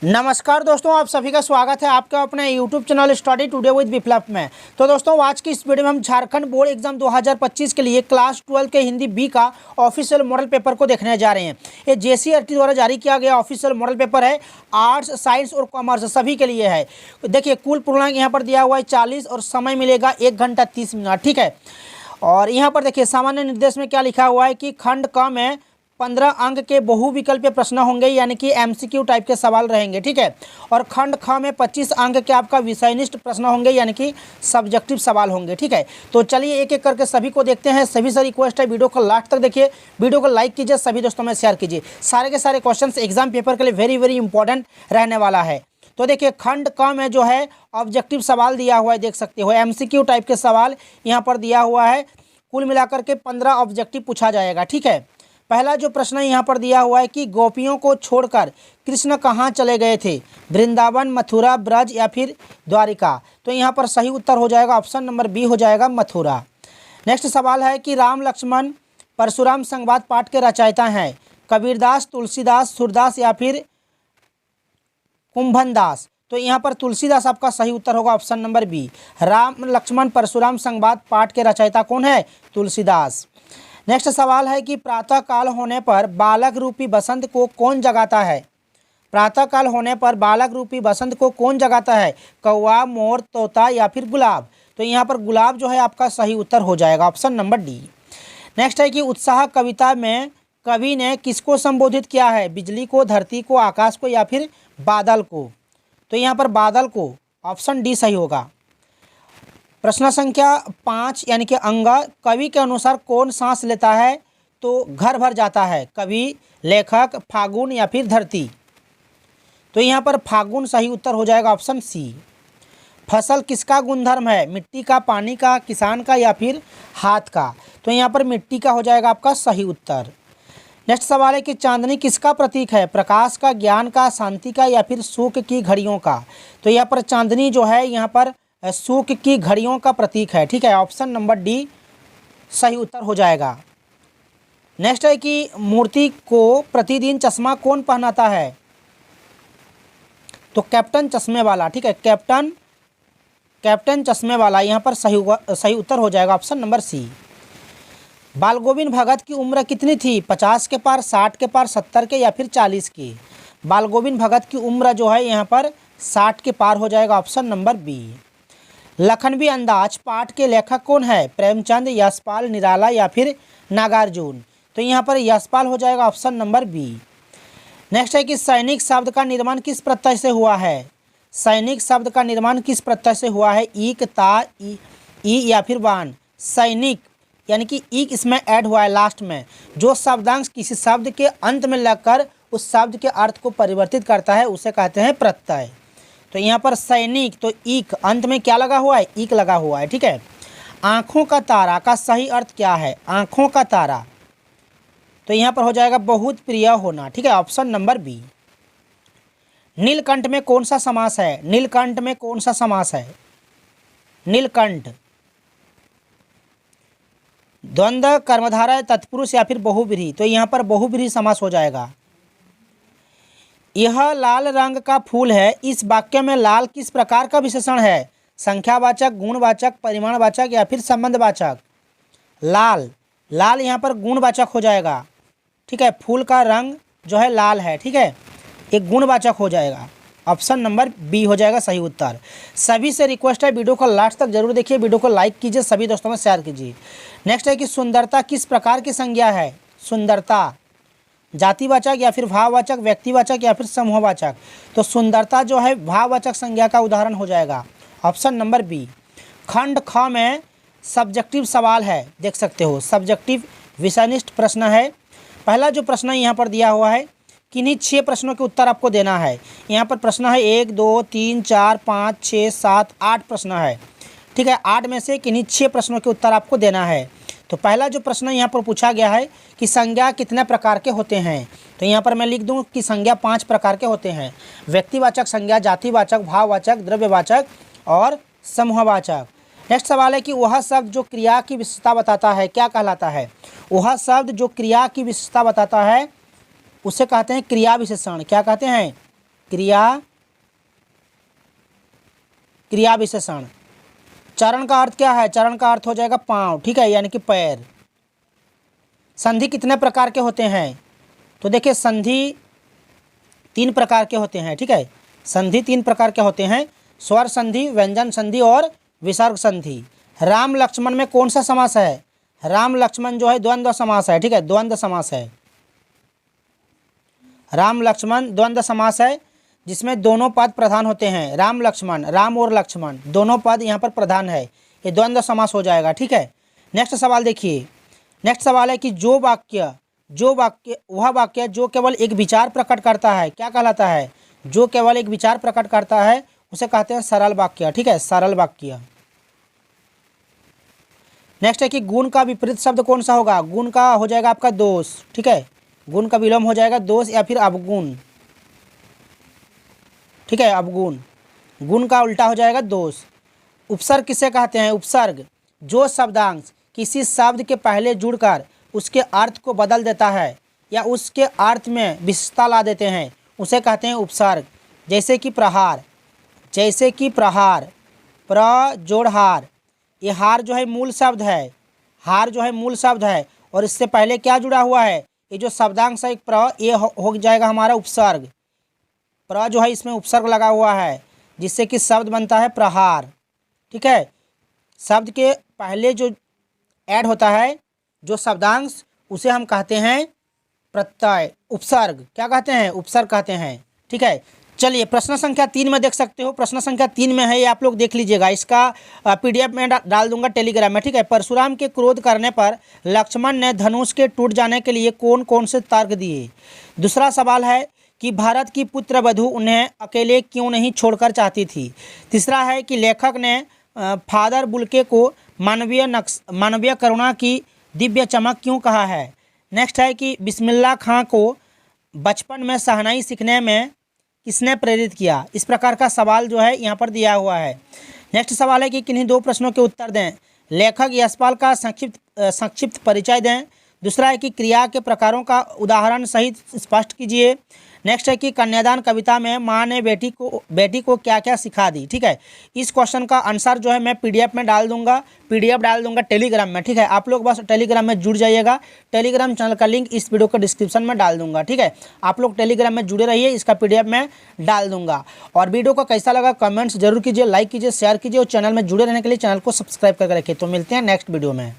नमस्कार दोस्तों, आप सभी का स्वागत है आपका अपने YouTube channel study today with Viplav में। तो दोस्तों, आज की इस वीडियो में हम झारखंड बोर्ड एग्जाम 2025 के लिए क्लास 12 के हिंदी बी का ऑफिशियल मॉडल पेपर को देखने जा रहे हैं। ये JCERT द्वारा जारी किया गया ऑफिशियल मॉडल पेपर है। आर्ट्स, साइंस और कॉमर्स सभी के लिए है। देखिए, कुल पूर्णांक यहाँ पर दिया हुआ है 40 और समय मिलेगा 1 घंटा 30 मिनट। ठीक है, और यहाँ पर देखिए सामान्य निर्देश में क्या लिखा हुआ है कि खंड क में 15 अंक के बहुविकल्पीय प्रश्न होंगे, यानी कि MCQ टाइप के सवाल रहेंगे। ठीक है, और खंड ख में 25 अंक के आपका विषयनिष्ठ प्रश्न होंगे, यानी कि सब्जेक्टिव सवाल होंगे। ठीक है, तो चलिए एक एक करके सभी को देखते हैं। सभी से रिक्वेस्ट है, वीडियो को लास्ट तक देखिए, वीडियो को लाइक कीजिए, सभी दोस्तों में शेयर कीजिए। सारे के सारे क्वेश्चन एग्जाम पेपर के लिए वेरी इंपॉर्टेंट रहने वाला है। तो देखिए, खंड क में जो है ऑब्जेक्टिव सवाल दिया हुआ है, देख सकते हो MCQ टाइप के सवाल यहाँ पर दिया हुआ है। कुल मिलाकर के 15 ऑब्जेक्टिव पूछा जाएगा। ठीक है, पहला जो प्रश्न यहाँ पर दिया हुआ है कि गोपियों को छोड़कर कृष्ण कहाँ चले गए थे, वृंदावन, मथुरा, ब्रज या फिर द्वारिका। तो यहाँ पर सही उत्तर हो जाएगा ऑप्शन नंबर बी हो जाएगा, मथुरा। नेक्स्ट सवाल है कि राम लक्ष्मण परशुराम संवाद पाठ के रचयिता हैं, कबीरदास, तुलसीदास, सूरदास या फिर कुंभनदास। तो यहाँ पर तुलसीदास आपका सही उत्तर होगा option number B. Ram Lakshman Parshuram संवाद पाठ के रचयिता कौन है? तुलसीदास। नेक्स्ट सवाल है कि प्रातः काल होने पर बालक रूपी बसंत को कौन जगाता है? प्रातः काल होने पर बालक रूपी बसंत को कौन जगाता है? कौवा, मोर, तोता या फिर गुलाब। तो यहाँ पर गुलाब जो है आपका सही उत्तर हो जाएगा ऑप्शन नंबर डी। नेक्स्ट है कि उत्साह कविता में कवि ने किसको संबोधित किया है? बिजली को, धरती को, आकाश को या फिर बादल को। तो यहाँ पर बादल को, ऑप्शन डी सही होगा। प्रश्न संख्या 5 यानी कि अंग, कवि के अनुसार कौन सांस लेता है तो घर भर जाता है? कवि, लेखक, फागुन या फिर धरती। तो यहाँ पर फागुन सही उत्तर हो जाएगा ऑप्शन सी। फसल किसका गुणधर्म है? मिट्टी का, पानी का, किसान का या फिर हाथ का। तो यहाँ पर मिट्टी का हो जाएगा आपका सही उत्तर। नेक्स्ट सवाल है कि चांदनी किसका प्रतीक है? प्रकाश का, ज्ञान का, शांति का या फिर सुख की घड़ियों का। तो यहाँ पर चांदनी जो है यहाँ पर सुख की घड़ियों का प्रतीक है। ठीक है, ऑप्शन नंबर डी सही उत्तर हो जाएगा। नेक्स्ट है कि मूर्ति को प्रतिदिन चश्मा कौन पहनाता है? तो कैप्टन चश्मे वाला। ठीक है, कैप्टन चश्मे वाला यहाँ पर सही उत्तर हो जाएगा ऑप्शन नंबर सी। बाल गोविंद भगत की उम्र कितनी थी? 50 के पार, 60 के पार, 70 के या फिर 40 की। बाल गोविंद भगत की उम्र जो है यहाँ पर 60 के पार हो जाएगा ऑप्शन नंबर बी। लखनवी अंदाज पाठ के लेखक कौन है? प्रेमचंद, यशपाल, निराला या फिर नागार्जुन। तो यहाँ पर यशपाल हो जाएगा ऑप्शन नंबर बी। नेक्स्ट है कि सैनिक शब्द का निर्माण किस प्रत्यय से हुआ है? सैनिक शब्द का निर्माण किस प्रत्यय से हुआ है? ईक, ता, ई या फिर वान। सैनिक यानी कि ईक इसमें ऐड हुआ है लास्ट में। जो शब्दांश किसी शब्द के अंत में लगकर उस शब्द के अर्थ को परिवर्तित करता है उसे कहते हैं प्रत्यय। तो यहाँ पर सैनिक, तो ईक अंत में क्या लगा हुआ है? ईक लगा हुआ है। ठीक है, आँखों का तारा का सही अर्थ क्या है? आँखों का तारा। तो यहाँ पर हो जाएगा बहुत प्रिय होना। ठीक है, ऑप्शन नंबर बी। नीलकंठ में कौन सा समास है? नीलकंठ में कौन सा समास है? नीलकंठ द्वंद्व, कर्मधारय, तत्पुरुष या फिर बहुव्रीहि। तो यहाँ पर बहुव्रीहि समास हो जाएगा। यह लाल रंग का फूल है, इस वाक्य में लाल किस प्रकार का विशेषण है? संख्यावाचक, गुणवाचक, परिमाणवाचक या फिर संबंधवाचक। लाल, लाल यहाँ पर गुणवाचक हो जाएगा। ठीक है, फूल का रंग जो है लाल है। ठीक है, एक गुणवाचक हो जाएगा। ऑप्शन नंबर बी हो जाएगा सही उत्तर। सभी से रिक्वेस्ट है, वीडियो को लास्ट तक जरूर देखिए, वीडियो को लाइक कीजिए, सभी दोस्तों में शेयर कीजिए। नेक्स्ट है कि सुंदरता किस प्रकार की संज्ञा है? सुंदरता जातिवाचक या फिर भाववाचक, व्यक्तिवाचक या फिर समूहवाचक। तो सुंदरता जो है भाववाचक संज्ञा का उदाहरण हो जाएगा ऑप्शन नंबर बी। खंड ख में सब्जेक्टिव सवाल है, देख सकते हो सब्जेक्टिव विषयनिष्ठ प्रश्न है। पहला जो प्रश्न यहाँ पर दिया हुआ है, किन्हीं 6 प्रश्नों के उत्तर आपको देना है। यहाँ पर प्रश्न है 1, 2, 3, 4, 5, 6, 7, 8 प्रश्न है। ठीक है, 8 में से किन्हीं 6 प्रश्नों के उत्तर आपको देना है। तो पहला जो प्रश्न यहाँ पर पूछा गया है कि संज्ञा कितने प्रकार के होते हैं? तो यहाँ पर मैं लिख दूँ कि संज्ञा 5 प्रकार के होते हैं। व्यक्तिवाचक संज्ञा, जातिवाचक, भाववाचक, द्रव्यवाचक और समूहवाचक। नेक्स्ट सवाल है कि वह शब्द जो क्रिया की विशेषता बताता है क्या कहलाता है? वह शब्द जो क्रिया की विशेषता बताता है उसे कहते हैं क्रिया विशेषण। क्या कहते हैं? क्रिया विशेषण। चरण का अर्थ क्या है? चरण का अर्थ हो जाएगा पाँव, ठीक है, यानी कि पैर। संधि कितने प्रकार के होते हैं? तो देखिए संधि 3 प्रकार के होते हैं, ठीक है। संधि 3 प्रकार के होते हैं, स्वर संधि, व्यंजन संधि और विसर्ग संधि। राम लक्ष्मण में कौन सा समास है? राम लक्ष्मण जो है द्वंद्व समास है, ठीक है, द्वंद्व समास है। राम लक्ष्मण द्वंद्व समास है जिसमें दोनों पद प्रधान होते हैं। राम लक्ष्मण, राम और लक्ष्मण दोनों पद यहाँ पर प्रधान है, ये द्वंद्व समास हो जाएगा, ठीक है। नेक्स्ट सवाल देखिए। नेक्स्ट सवाल है कि जो वाक्य वह वाक्य जो केवल एक विचार प्रकट करता है क्या कहलाता है? जो केवल एक विचार प्रकट करता है उसे कहते हैं सरल वाक्य, ठीक है, सरल वाक्य। नेक्स्ट है कि गुण का विपरीत शब्द कौन सा होगा? गुण का हो जाएगा आपका दोष, ठीक है, गुण का विलोम हो जाएगा दोष या फिर अवगुण, ठीक है, अवगुण। गुण का उल्टा हो जाएगा दोष। उपसर्ग किसे कहते हैं? उपसर्ग जो शब्दांश किसी शब्द के पहले जुड़कर उसके अर्थ को बदल देता है या उसके अर्थ में विशेषता ला देते हैं उसे कहते हैं उपसर्ग। जैसे कि प्रहार, प्र जोड़ हार, ये हार जो है मूल शब्द है, हार जो है मूल शब्द है और इससे पहले क्या जुड़ा हुआ है? ये जो शब्दांश है प्र, ये हो जाएगा हमारा उपसर्ग। प्र जो है इसमें उपसर्ग लगा हुआ है जिससे कि शब्द बनता है प्रहार, ठीक है। शब्द के पहले जो ऐड होता है जो शब्दांश उसे हम कहते हैं प्रत्यय, उपसर्ग। क्या कहते हैं? उपसर्ग कहते हैं, ठीक है। चलिए प्रश्न संख्या 3 में देख सकते हो। प्रश्न संख्या 3 में है, ये आप लोग देख लीजिएगा। इसका PDF में डाल दूंगा टेलीग्राम में, ठीक है। परशुराम के क्रोध करने पर लक्ष्मण ने धनुष के टूट जाने के लिए कौन कौन से तर्क दिए? दूसरा सवाल है कि भारत की पुत्र वधू उन्हें अकेले क्यों नहीं छोड़कर चाहती थी? तीसरा है कि लेखक ने फादर बुल्के को मानवीय करुणा की दिव्य चमक क्यों कहा है? नेक्स्ट है कि बिस्मिल्लाह खां को बचपन में शहनाई सीखने में किसने प्रेरित किया? इस प्रकार का सवाल जो है यहाँ पर दिया हुआ है। नेक्स्ट सवाल है कि किन्हीं 2 प्रश्नों के उत्तर दें। लेखक यशपाल का संक्षिप्त परिचय दें। दूसरा है कि क्रिया के प्रकारों का उदाहरण सहित स्पष्ट कीजिए। नेक्स्ट है कि कन्यादान कविता में माँ ने बेटी को क्या क्या सिखा दी, ठीक है। इस क्वेश्चन का आंसर जो है मैं PDF में डाल दूंगा, PDF डाल दूंगा टेलीग्राम में, ठीक है। आप लोग बस टेलीग्राम में जुड़ जाइएगा। टेलीग्राम चैनल का लिंक इस वीडियो के डिस्क्रिप्शन में डाल दूंगा, ठीक है। आप लोग टेलीग्राम में जुड़े रहिए, इसका PDF में डाल दूंगा। और वीडियो को कैसा लगा कमेंट्स जरूर कीजिए, लाइक कीजिए, शेयर कीजिए और चैनल में जुड़े रहने के लिए चैनल को सब्सक्राइब करके रखिए। तो मिलते हैं नेक्स्ट वीडियो में।